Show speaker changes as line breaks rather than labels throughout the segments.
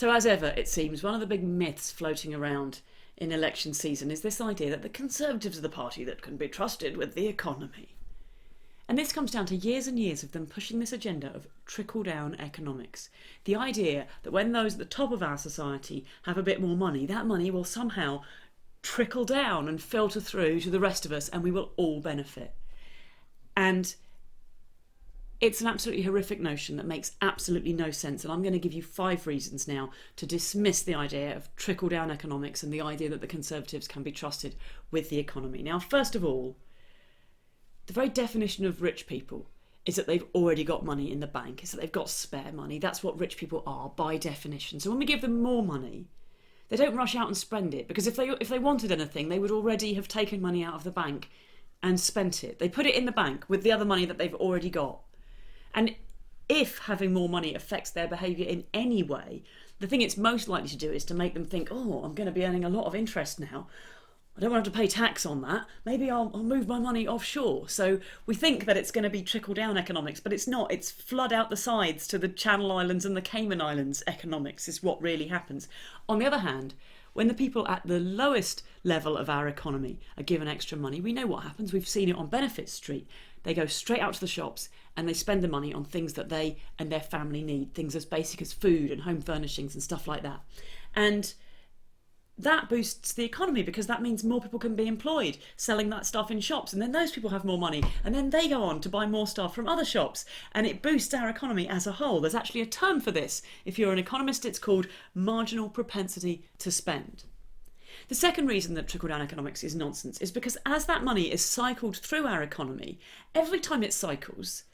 So as ever, it seems, one of the big myths floating around in election season is this idea that the Conservatives are the party that can be trusted with the economy. And this comes down to years and years of them pushing this agenda of trickle-down economics. The idea that when those at the top of our society have a bit more money, that money will somehow trickle down and filter through to the rest of us and we will all benefit. And it's an absolutely horrific notion that makes absolutely no sense, and I'm going to give you 5 reasons now to dismiss the idea of trickle-down economics and the idea that the Conservatives can be trusted with the economy. Now, first of all, the very definition of rich people is that they've already got money in the bank, is that they've got spare money. That's what rich people are by definition. So when we give them more money, they don't rush out and spend it, because if they wanted anything, they would already have taken money out of the bank and spent it. They put it in the bank with the other money that they've already got. And if having more money affects their behaviour in any way, the thing it's most likely to do is to make them think, oh, I'm going to be earning a lot of interest now. I don't want to have to pay tax on that. Maybe I'll move my money offshore. So we think that it's going to be trickle-down economics, but it's not. It's flood out the sides to the Channel Islands and the Cayman Islands economics is what really happens. On the other hand, when the people at the lowest level of our economy are given extra money, we know what happens. We've seen it on Benefit Street. They go straight out to the shops and they spend the money on things that they and their family need, things as basic as food and home furnishings and stuff like that. And that boosts the economy because that means more people can be employed selling that stuff in shops, and then those people have more money and then they go on to buy more stuff from other shops and it boosts our economy as a whole. There's actually a term for this. If you're an economist, it's called marginal propensity to spend. The second reason that trickle-down economics is nonsense is because as that money is cycled through our economy, every time it cycles,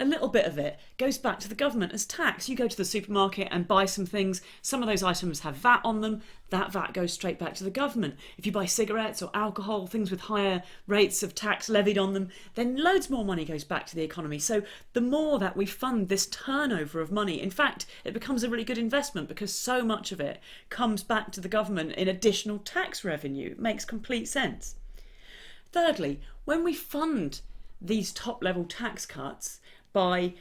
a little bit of it goes back to the government as tax. You go to the supermarket and buy some things, some of those items have VAT on them, that VAT goes straight back to the government. If you buy cigarettes or alcohol, things with higher rates of tax levied on them, then loads more money goes back to the economy. So the more that we fund this turnover of money, in fact, it becomes a really good investment because so much of it comes back to the government in additional tax revenue. It makes complete sense. Thirdly, when we fund these top-level tax cuts by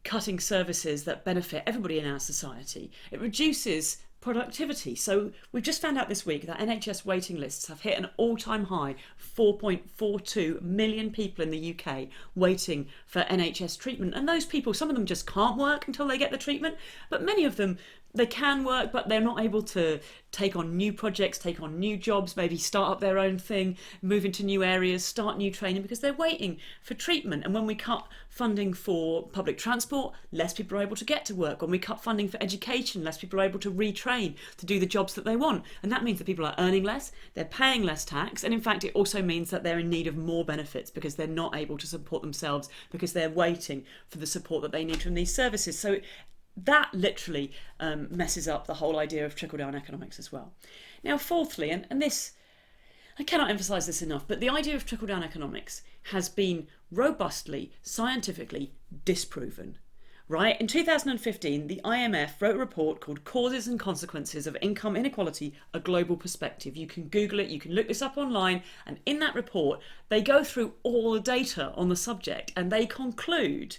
cutting services that benefit everybody in our society, it reduces productivity. So we've just found out this week that NHS waiting lists have hit an all-time high, 4.42 million people in the UK waiting for NHS treatment. And those people, some of them just can't work until they get the treatment, but many of them, they can work, but they're not able to take on new projects, take on new jobs, maybe start up their own thing, move into new areas, start new training because they're waiting for treatment. And when we cut funding for public transport, less people are able to get to work. When we cut funding for education, less people are able to retrain to do the jobs that they want. And that means that people are earning less, they're paying less tax, and in fact it also means that they're in need of more benefits because they're not able to support themselves because they're waiting for the support that they need from these services. So that literally messes up the whole idea of trickle-down economics as well. Now, fourthly, and this, I cannot emphasise this enough, but the idea of trickle-down economics has been robustly, scientifically disproven. Right? In 2015, the IMF wrote a report called Causes and Consequences of Income Inequality, A Global Perspective. You can Google it, you can look this up online, and in that report, they go through all the data on the subject and they conclude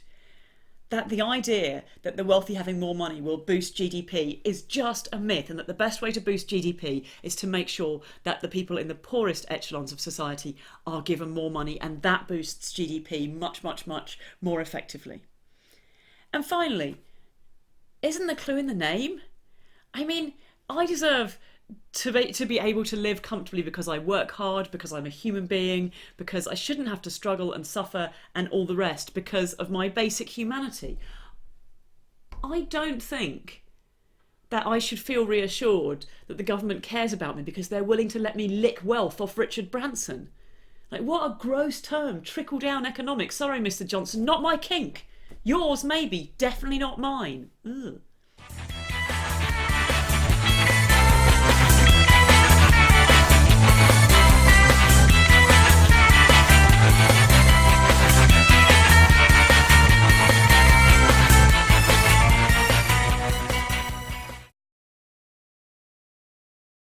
that the idea that the wealthy having more money will boost GDP is just a myth, and that the best way to boost GDP is to make sure that the people in the poorest echelons of society are given more money, and that boosts GDP much, much, much more effectively. And finally, isn't the clue in the name? I mean, I deserve to be able to live comfortably because I work hard, because I'm a human being, because I shouldn't have to struggle and suffer and all the rest because of my basic humanity. I don't think that I should feel reassured that the government cares about me because they're willing to let me lick wealth off Richard Branson. Like, what a gross term, trickle-down economics. Sorry, Mr. Johnson, not my kink. Yours, maybe, definitely not mine. Ugh.